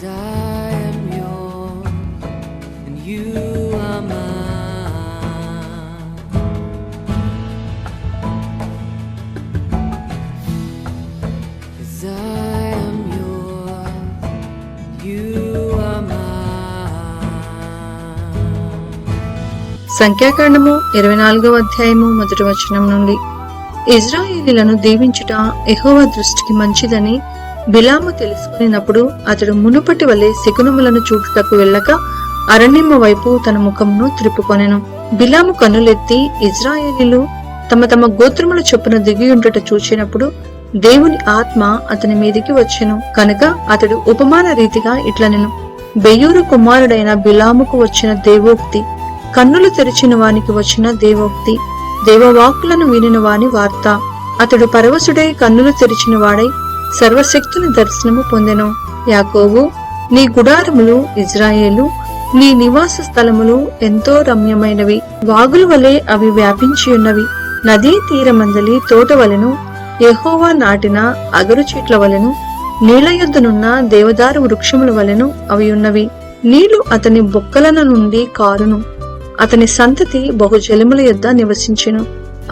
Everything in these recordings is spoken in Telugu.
సంఖ్యాకాండము 24వ అధ్యాయము 1వ వచనం నుండి. ఇజ్రాయేలీలను దీవించుట యెహోవా దృష్టికి మంచిదని బిలాము తెలుసుకున్నప్పుడు అతడు మునుపటి వలె శకునములను చూటుటకు వెళ్ళక అరణ్యము వైపు తన ముఖమును త్రిప్పుకొనెను. బిలాము కన్నులెత్తి ఇజ్రాయేలీలు తమ తమ గోత్రముల చొప్పున దిగియుండుట చూచినప్పుడు దేవుని ఆత్మ అతని మీదికి వచ్చెను. కనుక అతడు ఉపమాన రీతిగా ఇట్లనెను: బెయోరు కుమారుడైన బిలాముకు వచ్చిన దేవోక్తి, కన్నులు తెరిచిన వానికి వచ్చిన దేవోక్తి, దేవవాక్కులను వినిన వాని వార్త. అతడు పరవశుడై కన్నులు తెరిచిన వాడై సర్వశక్తుని దర్శనము పొందెను. యాకోబు, నీ గుడారములు, ఇజ్రాయేలు, నీ నివాస స్థలములు ఎంతో రమ్యమైనవి. వాగుల వలె అవి వ్యాపించి ఉన్నవి. నదీ తీరమందలి తోట వలెను, యెహోవా నాటిన అగరు చెట్ల వలెను, నీళ్ల యొద్దనున్న దేవదారు వృక్షముల వలెను అవి ఉన్నవి. నీళ్లు అతని బొక్కల నుండి కారును. అతని సంతతి బహుజలముల యొద్ద నివసించెను.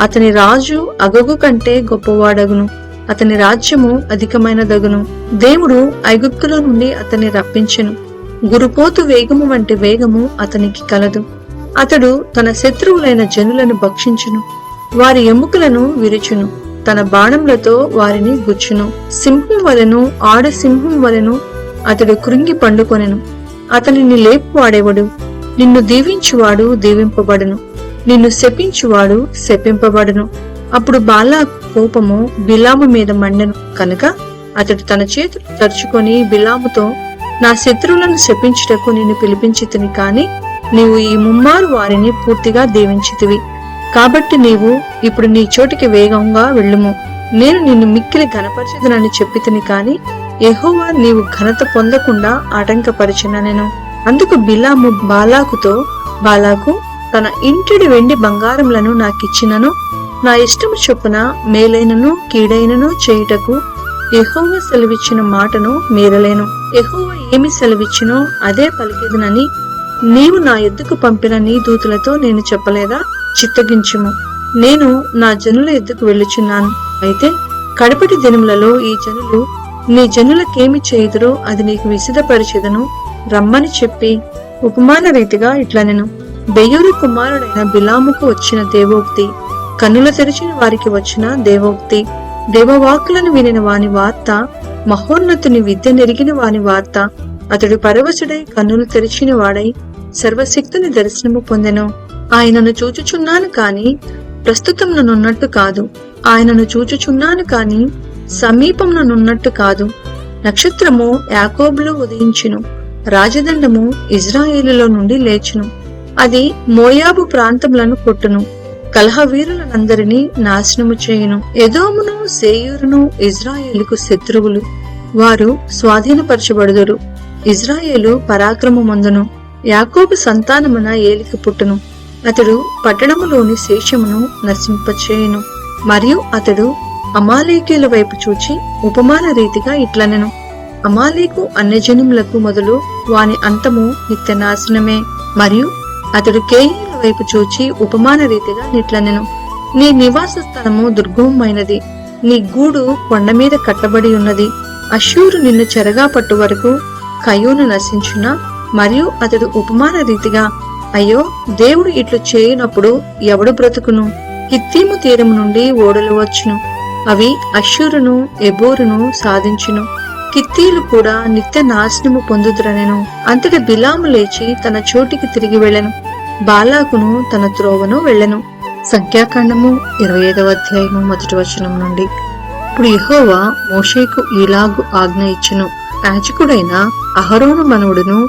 అతని రాజు అగగు కంటే గొప్పవాడగును. అతని రాజ్యము అధికమైనదగును. దేవుడు ఐగుప్తులో నుండి అతన్ని రప్పించెను. గురుపోతు వేగము వంటి వేగము అతనికి కలదు. అతడు తన శత్రువులైన జనులను భక్షించును. వారి ఎముకలను విరుచును. తన బాణములతో వారిని గుచ్చును. సింహం వలెను, ఆడ సింహం వలెను అతడు కృంగి పండుకొనెను. అతనిని లేపువాడెవడు? నిన్ను దీవించువాడు దీవింపబడును, నిన్ను శపించువాడు శపింపబడును. అప్పుడు బాలాకు కోపము బిలాము మీద మండెను. కనుక అతడు తన చేతులు తరుచుకొని బిలాముతో, నా శత్రువులను శపించుటకు నిన్ను పిలిపించితిని, కాని నీవు ఈ ముమ్మారు వారిని పూర్తిగా దీవించితివి. కాబట్టి నీవు ఇప్పుడు నీ చోటికి వేగంగా వెళ్ళుము. నేను నిన్ను మిక్కిలి ఘనపరచదనని చెప్పితిని, కాని యెహోవా నీవు ఘనత పొందకుండా ఆటంకపరిచిననెను. అందుకు బిలాము బాలాకుతో, బాలాకు, తన ఇంటిడి వెండి బంగారములను నాకిచ్చినను నా ఇష్టము చొప్పున మేలైనను కీడైనను చేయుటకు యెహోవా సెలవిచ్చిన మాటను మీరలేను. యెహోవా ఏమి సెలవిచ్చినో అదే పలికెదనని నీవు నా ఎద్దుకు పంపిన నీ దూతలతో నేను చెప్పలేదా? చిత్తగించుము, నేను నా జనుల ఎద్దుకు వెళ్ళుచున్నాను. అయితే కడపటి దినములలో ఈ జనులు నీ జనులకేమి చేయుదురో అది నీకు విసిదపరిచెదను రమ్మని చెప్పి ఉపమాన రీతిగా ఇట్లనెను: బెయోరు కుమారుడైన బిలాముకు వచ్చిన దేవోక్తి, కన్నుల తెరిచిన వారికి వచ్చిన దేవోక్తి, దేవవాక్కులను వినిన వాని వార్త, మహోన్నతుని విద్య నెరిగిన వాని వార్త. అతడు పరవశుడై కన్నులు తెరిచిన వాడై సర్వశక్తుని దర్శనము పొందెను. ఆయనను చూచుచున్నాను కాని ప్రస్తుతం నన్నున్నట్టు కాదు. ఆయనను చూచుచున్నాను కాని సమీపంననున్నట్టు కాదు. నక్షత్రము యాకోబులో ఉదయించును, రాజదండము ఇజ్రాయేలులో నుండి లేచును. అది మోయాబు ప్రాంతములను కొట్టును, కలహవీరులనందరినీ నాశనము చేయును. ఎదోమును సేయూరును ఇజ్రాయేలుకు శత్రువులు, వారు స్వాధీనపరచబడుదురు. ఇజ్రాయేలు పరాక్రమమందును, యాకోబు సంతానమున ఏలిక పుట్టును. అతడు పట్టణములోని శేషమును నశింపచేయును. మరియు అతడు అమాలేకీల వైపు చూచి ఉపమాన రీతిగా ఇట్లనెను: అమాలేకు అన్యజనములకు మొదలు, వాని అంతము నిత్యనాశనమే. మరియు అతడు కేయిల వైపు చూచి ఉపమాన రీతిగా నిట్లనెను: నీ నివాస స్థలము దుర్గమమైనది, నీ గూడు కొండ మీద కట్టబడి ఉన్నది. అష్షూరు నిన్ను చెరగా పట్టు వరకు కయోను నశించునా? మరియు అతడు ఉపమాన రీతిగా, అయ్యో, దేవుడు ఇట్లు చేయునప్పుడు ఎవడు బ్రతుకును? కిత్తీము తీరము నుండి ఓడలు వచ్చును, అవి అష్షూరును ఎబోరును సాధించును. కిత్తీలు కూడా నిత్య నాశనము పొందుదురనెను. అంతటి బిలాము లేచి తన చోటికి తిరిగి వెళ్ళెను. బాలాకును తన త్రోవను వెళ్ళెను. సంఖ్యాకాండము 25వ అధ్యాయము 1వ వచనం నుండి. ఇప్పుడు యెహోవా మోషేకు ఈలాగు ఆజ్ఞ ఇచ్చెను: యాజకుడైన అహరోను మనవుడును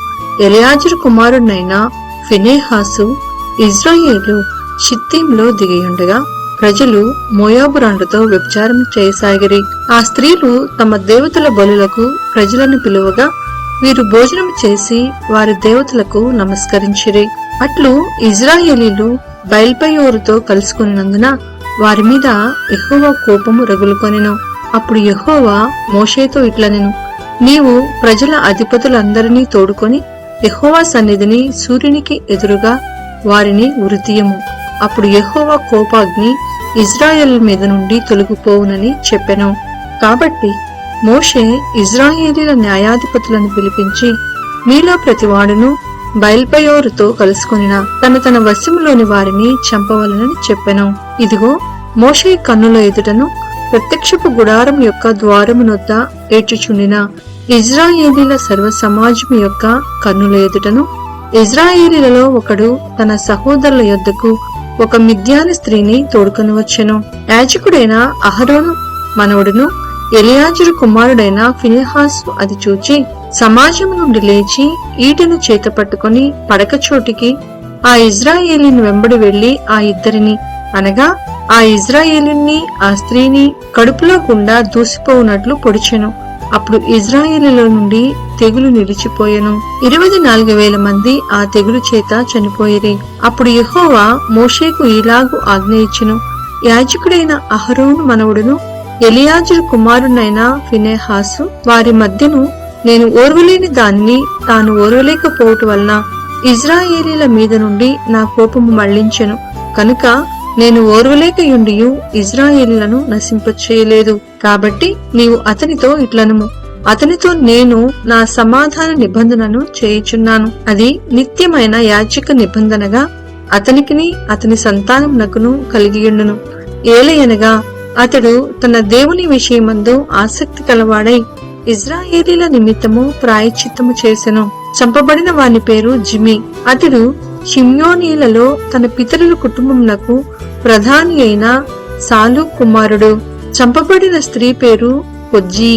ఎలియాజరు కుమారుడైన ఫినెహాసు ఇజ్రాయేలు షిత్తీంలో దిగియుండగా ప్రజలు మోయాబు రాండ్రతో వ్యభిచారం చేయసాగిరి. ఆ స్త్రీలు తమ దేవతల బలులకు ప్రజలను పిలువగా వీరు భోజనం చేసి వారి దేవతలకు నమస్కరించిరి. అట్లు ఇజ్రాయేలీలు బయల్పెయోరుతో కలుసుకున్నందున వారి మీద యెహోవా కోపము రగులుకొనెను. అప్పుడు యెహోవా మోషేతో ఇట్లనెను: నీవు ప్రజల అధిపతులందరినీ తోడుకొని యెహోవా సన్నిధిని సూర్యునికి ఎదురుగా వారిని ఉరితీయము. అప్పుడు యెహోవా కోపాగ్ని ఇజ్రాయేల్ మీద నుండి తొలగిపోవునని చెప్పెను. కాబట్టి మోషే ఇజ్రాయేలీల న్యాయాధిపతులను పిలిపించి, మీలో ప్రతివాడును బయల్పెయోరుతో కలుసుకొనిన తన వశములోని వారిని చంపవలనని చెప్పెను. ఇదిగో, మోషే కన్నుల ఎదుటను ప్రత్యక్షపు గుడారం యొక్క ద్వారమునొద్ద ఏడ్చుచుండిన ఇజ్రాయేలీల సర్వ సమాజము యొక్క కన్నుల ఎదుటను ఇజ్రాయేలీలలో ఒకడు తన సహోదరుల యొద్దకు ఒక మిద్యాని స్త్రీని తోడుకొని వచ్చెను. యాజకుడైన అహరోను మనవడును ఎలియాజరు కుమారుడైన ఫినెహాసు అది చూచి సమాజం నుండి లేచి ఈటెను చేత పట్టుకుని పడకచోటికి ఆ ఇజ్రాయేలీని వెంబడి వెళ్లి ఆ ఇద్దరిని అనగా ఆ ఇజ్రాయేలీని ఆ స్త్రీని కడుపులో గుండా దూసిపోవునట్లు పొడిచెను. అప్పుడు ఇజ్రాయేలీల నుండి తెగులు నిలిచిపోయెను. 24,000 మంది ఆ తెగులు చేత చనిపోయిరి. అప్పుడు యెహోవా మోషేకు ఇలాగు ఆజ్ఞ ఇచ్చెను, యాజకుడైన అహరోను మనవడును ఎలియాజరు కుమారుడైన ఫినెహాసు వారి మధ్యను నేను ఓర్వలేని దానిని తాను ఓర్వలేకపోవటం వలన ఇజ్రాయేలీల మీద నుండి నా కోపము మళ్లించెను కనుక నేను ఓర్వలేకయుండియు ఇజ్రాయేలీలను నశింపచేయలేదు. కాబట్టి నీవు అతనితో ఇట్లనుము, అతనితో నేను నా సమాధాన నిబంధనను చేయుచున్నాను. అది నిత్యమైన యాజక నిబంధనగా అతనికిని అతని సంతానమునకును కలిగియుండును. ఏలయనగా అతడు తన దేవుని విషయమందు ఆసక్తి కలవాడై ఇజ్రాయేలీల నిమిత్తము ప్రాయశ్చిత్తము చేసెను. చంపబడిన వాని పేరు జిమి. అతడు షిమ్యోనీలలో తన పితరుల కుటుంబమునకు ప్రధాని అయిన సాలు కుమారుడు. చంపబడిన స్త్రీ పేరు కొజ్జీ.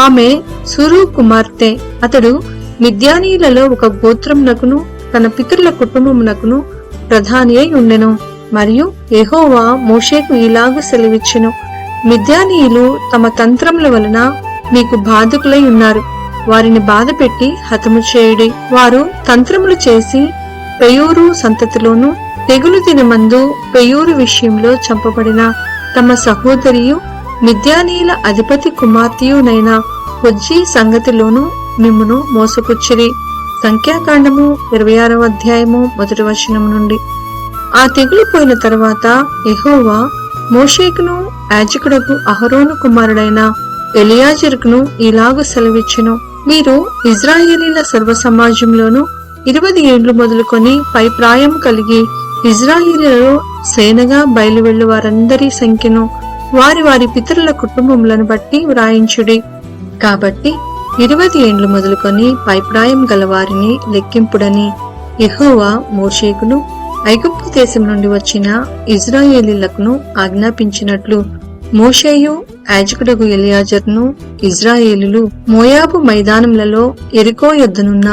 ఆమె సురు కుమార్తె. అతడు మిద్యానీలలో ఒక గోత్రమునకును తన పితరుల కుటుంబమునకును ప్రధాని అయి ఉండెను. మరియు యెహోవా మోషేకు ఇలాగు సెలవిచ్చెను, మిద్యానీయులు తమ తంత్రముల వలన మీకు బాధకులై ఉన్నారు. వారిని బాధపెట్టి హతము చేయుడి. వారు తంత్రములు చేసి పెయోరు సంతతిలోను తెగులు దినమందు పెయోరు విషయంలో చంపబడిన తమ సహోదరియు మిద్యానీయుల అధిపతి కుమార్తెయునైన కొజ్జీ సంగతిలోను మిమ్మును మోసపుచ్చిరి. సంఖ్యాకాండము 26వ అధ్యాయము 1వ వచనం నుండి. ఆ తెగులు పోయిన తరువాత యెహోవా మోషేకును యాజకుడకు అహరోను కుమారుడైన ఎలియాజరుకును ఇలాగు సెలవిచ్చెను, మీరు ఇజ్రాయేలీల సర్వ సమాజంలోను 20 ఏండ్లు మొదలుకొని పై ప్రాయం కలిగి ఇజ్రాయేలీలలో సేనగా బయలువెళ్ళు వారందరి సంఖ్యను వారి వారి పితరుల కుటుంబములను బట్టి వ్రాయించుడి. కాబట్టి 20 ఏండ్లు మొదలుకొని పైప్రాయం గల వారిని లెక్కింపుడని యెహోవా మోషేకును ఐగుప్తు దేశం నుండి వచ్చిన ఇజ్రాయేలీలకును ఆజ్ఞాపించినట్లు మోషేయు యాజకుడగు ఎలియాజరును ఇజ్రాయేలీలు మోయాబు మైదానములలో యెరికో యొద్దనున్న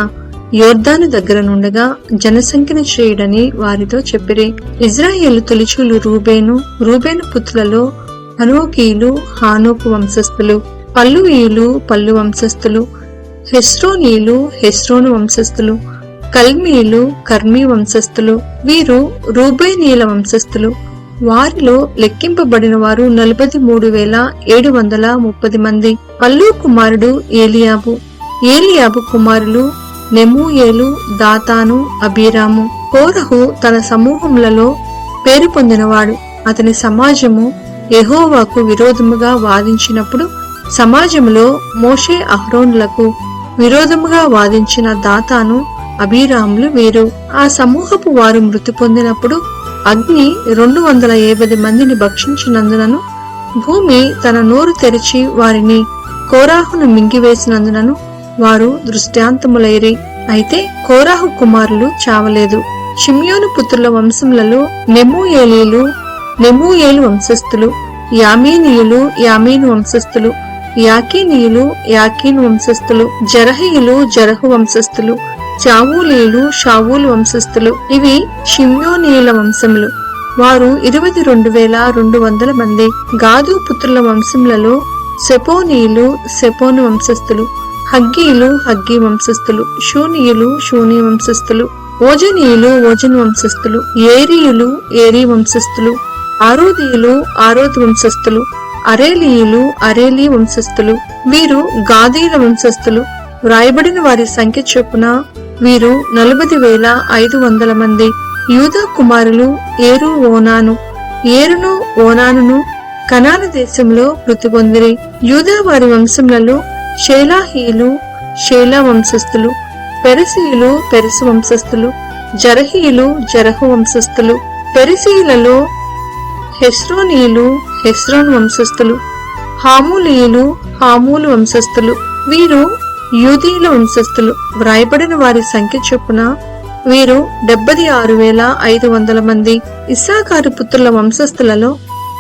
యోర్దాను దగ్గర నుండగా జనసంఖ్యను చేయడని వారితో చెప్పిరి. ఇజ్రాయేలు తొలిచూలు రూబేను పుత్రులలో హనోకీయులు హానోకు వంశస్థులు, పల్లువీయులు పల్లు వంశస్థులు, హెస్రోనీయులు హెస్రోను వంశస్థులు, కల్మీయులు కర్మీ వంశస్థులు. వీరు రూబేనీయుల వంశస్థులు. వారిలో లెక్కింపబడిన వారు 43,730 మంది. పల్లు కుమారుడు ఏలియాబు కుమారులు నెమూయేలు, దాతాను, అబీరాము. కోరహు తన సమూహములలో పేరు పొందినవాడు. అతని సమాజము యెహోవాకు విరోధముగా వాదించినప్పుడు సమాజములో మోషే అహరోనులకు విరోధముగా వాదించిన దాతాను, అబీరాములు వీరు. ఆ సమూహపు వారు మృతి పొందినప్పుడు అగ్ని 250 మందిని భక్షించినందునను భూమి తన నోరు తెరిచి వారిని కోరాహును మింగివేసినందునను వారు దృష్టాంతములైరి. అయితే కోరాహు కుమారులు చావలేదు. షిమ్యోను పుత్రుల వంశములలో నెమూయేలు వంశస్థులు, యామీనీయులు యామీను వంశస్థులు, యాకీనీయులు యాకీను వంశస్థులు, జరహీయులు జరహు వంశస్థులు, షావూలీయులు షావూలు వంశస్థులు. ఇవి షిమ్యోనీయుల వంశములు. వారు 22,200 మంది. గాదు పుత్రుల వంశములలో సెపోనీయులు సెపోను వంశస్థులు, హగ్గీయులు హగ్గీ వంశస్థులు, షూనీయులు షూనీ వంశస్థులు, ఓజనీయులు ఓజన్ వంశస్థులు, ఏరీయులు ఏరీ వంశస్థులు, ఆరోదీయులు ఆరోద్ వంశస్థులు, అరేలీయులు అరేలీ వంశస్థులు, వీరు గాదీల వంశస్థులు. వ్రాయబడిన వారి సంఖ్య చొప్పున వీరు 40,500 మంది. యూదా కుమారులు ఏరు ఓనాను. ఏరును ఓనానును కనాను దేశంలో మృతి పొందిరి. యూదా వారి వంశములలో షేలాహీయులు షేలా వంశస్థులు, పెరసీయులు పెరసు వంశస్థులు, జరహీయులు జరహు వంశస్థులు. పెరసీయులలో హెస్రోనీయులు హెస్రోన్ వంశస్థులు, హామూలీయులు హామూలు వంశస్థులు, వీరు యూదీల వంశస్థులు. వ్రాయబడిన వారి సంఖ్య చొప్పున వీరు 76,500 మంది. ఇస్సాకారు పుత్రుల వంశస్థులలో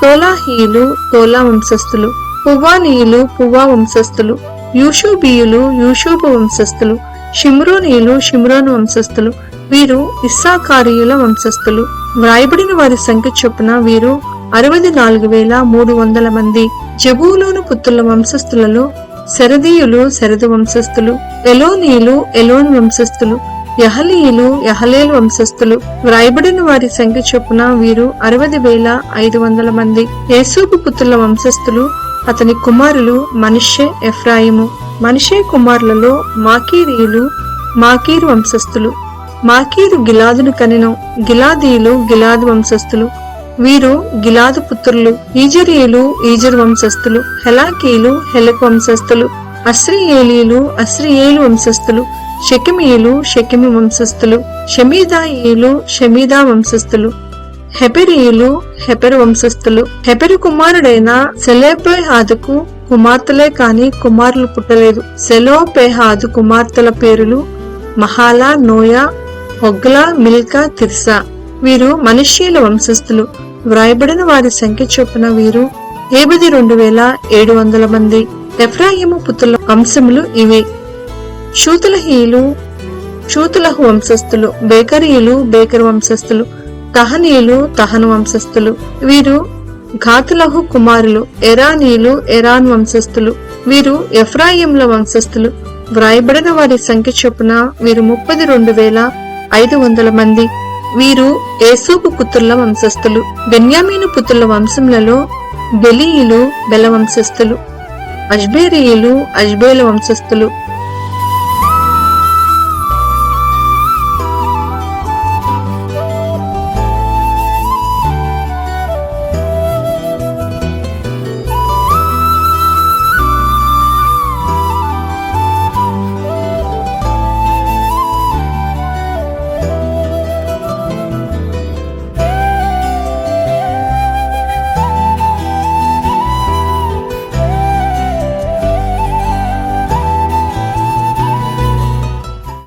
తోలాహీయులు తోలా వంశస్థులు, పువ్వానీయులు పువ్వా వంశస్థులు, యూషూబీయులు యూషూబు వంశస్థులు, షిమ్రోనీయులు షిమ్రోను వంశస్థులు, వీరు ఇస్సాకారీయుల వంశస్థులు. వ్రాయబడిన వారి సంఖ్య చొప్పున వీరు 64,300 మంది. జబూలూను పుత్రుల వంశస్థులలో శరదీయులు శరదు వంశస్థులు, ఎలోనీయులు ఎలోను వంశస్థులు, యహలీయులు యహలేలు వంశస్థులు. వ్రాయబడిన వారి సంఖ్య చొప్పున వీరు 60,500 మంది. యేసూపు పుత్రుల వంశస్థులు, అతని కుమారులు మనష్షే ఎఫ్రాయిము. మనష్షే కుమారులలో మాకీరీయులు మాకీరు వంశస్థులు. మాకీరు గిలాదును కనెను. గిలాదీయులు గిలాదు వంశస్థులు, వీరు గిలాదు పుత్రులు. ఈజరీయులు ఈజరు వంశస్థులు, హెలాకీయులు హెలకు వంశస్థులు, అస్రియేలీయులు అస్రియేలు వంశస్థులు, షెకెమీయులు షెకెమి వంశస్థులు, షమీదాయియులు షమీదా వంశస్థులు, హెపెరీయులు హెపెరు వంశస్థులు. హెపెరు కుమారుడైన సెలోపెహాదుకు కుమార్తెలే కాని కుమారులు పుట్టలేదు. సెలోపెహాదు కుమార్తెల పేరులు మహాలా, నోయా, హొగ్లా, మిల్కా, తిర్సా. వీరు మనష్షీల వంశస్థులు. వ్రాయబడిన వారి సంఖ్య చొప్పున వీరు 72,700 మంది. ఎఫ్రాయిము పుత్రుల వంశములు ఇవి: షూతులహీయులు షూతులహు వంశస్థులు, బేకరీయులు బేకరు వంశస్థులు, తహనీయులు తహను వంశస్థులు, వీరు ఘాతులహు కుమారులు. ఎరానీయులు ఎరాన్ వంశస్థులు, వీరు ఎఫ్రాయిముల వంశస్థులు. వ్రాయబడిన వారి సంఖ్య చొప్పున వీరు 32,500 మంది. వీరు ఏసూపు పుత్రుల వంశస్థులు. బెన్యామీను పుత్రుల వంశములలో బెలీయులు బెల వంశస్థులు, అష్బేరీయులు అష్బేల వంశస్థులు,